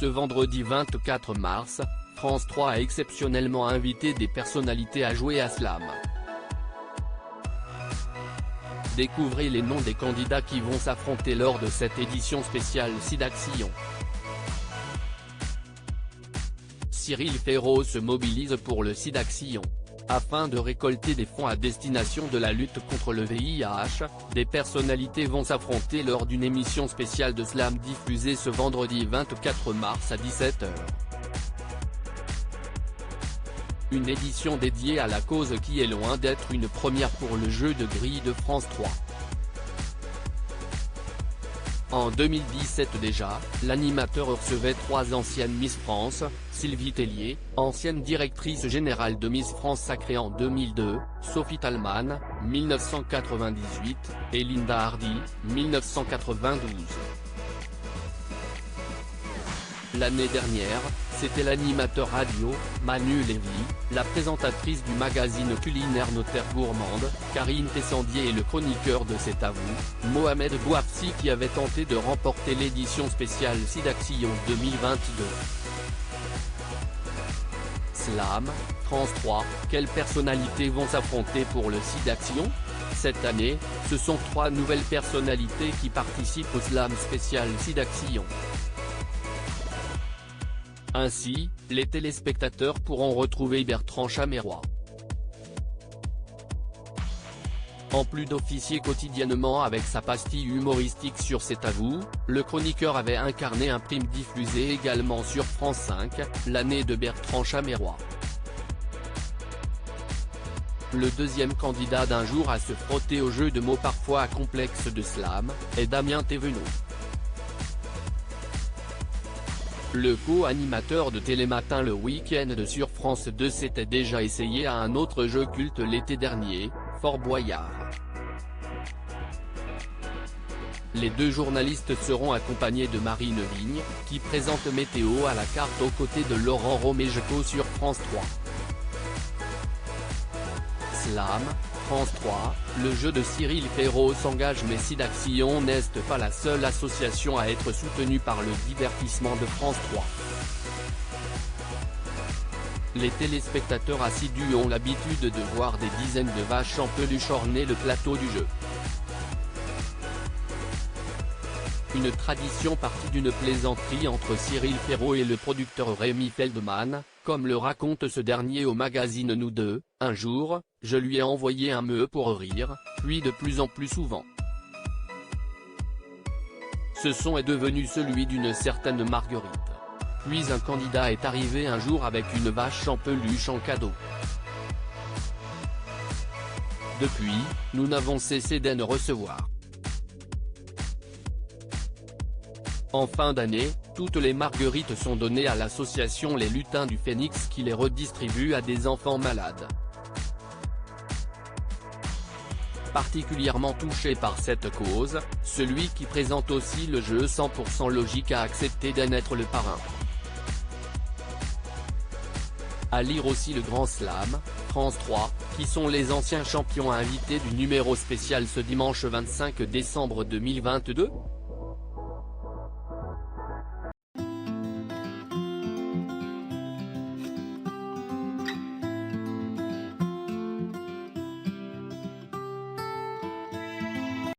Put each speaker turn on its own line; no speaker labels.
Ce vendredi 24 mars, France 3 a exceptionnellement invité des personnalités à jouer à Slam. Découvrez les noms des candidats qui vont s'affronter lors de cette édition spéciale SIDAction. Cyril Ferraud se mobilise pour le SIDAction. Afin de récolter des fonds à destination de la lutte contre le VIH, des personnalités vont s'affronter lors d'une émission spéciale de Slam diffusée ce vendredi 24 mars à 17 h. Une édition dédiée à la cause qui est loin d'être une première pour le jeu de grille de France 3. En 2017 déjà, l'animateur recevait 3 anciennes Miss France, Sylvie Tellier, ancienne directrice générale de Miss France sacrée en 2002, Sophie Thalmann, 1998, et Linda Hardy, 1992. L'année dernière, c'était l'animateur radio, Manu Lévy, la présentatrice du magazine culinaire Notaire Gourmande, Karine Tessandier et le chroniqueur de C'est à vous, Mohamed Bouafsi qui avaient tenté de remporter l'édition spéciale SIDAction 2022. Slam, France 3, quelles personnalités vont s'affronter pour le SIDAction ? Cette année, ce sont 3 nouvelles personnalités qui participent au Slam spécial SIDAction. Ainsi, les téléspectateurs pourront retrouver Bertrand Chameroy. En plus d'officier quotidiennement avec sa pastille humoristique sur C'est à vous, le chroniqueur avait incarné un prime diffusé également sur France 5, l'année de Bertrand Chameroy. Le deuxième candidat d'un jour à se frotter au jeu de mots parfois complexes de Slam, est Damien Thévenot. Le co-animateur de Télématin le week-end sur France 2 s'était déjà essayé à un autre jeu culte l'été dernier, Fort Boyard. Les 2 journalistes seront accompagnés de Marine Vigne, qui présente Météo à la carte aux côtés de Laurent Romejeco sur France 3. Slam, France 3, le jeu de Cyril Ferraud s'engage mais SIDAction n'est pas la seule association à être soutenue par le divertissement de France 3. Les téléspectateurs assidus ont l'habitude de voir des dizaines de vaches en peluche orner le plateau du jeu. Une tradition partie d'une plaisanterie entre Cyril Ferraud et le producteur Rémi Feldman, comme le raconte ce dernier au magazine Nous Deux. Un jour, je lui ai envoyé un meuh pour rire, puis de plus en plus souvent. Ce son est devenu celui d'une certaine Marguerite. Puis un candidat est arrivé un jour avec une vache en peluche en cadeau. Depuis, nous n'avons cessé d'en recevoir. En fin d'année, toutes les marguerites sont données à l'association Les Lutins du Phénix qui les redistribue à des enfants malades. Particulièrement touché par cette cause, celui qui présente aussi le jeu 100% logique a accepté d'en être le parrain. À lire aussi le Grand Slam, France 3, qui sont les anciens champions invités du numéro spécial ce dimanche 25 décembre 2022.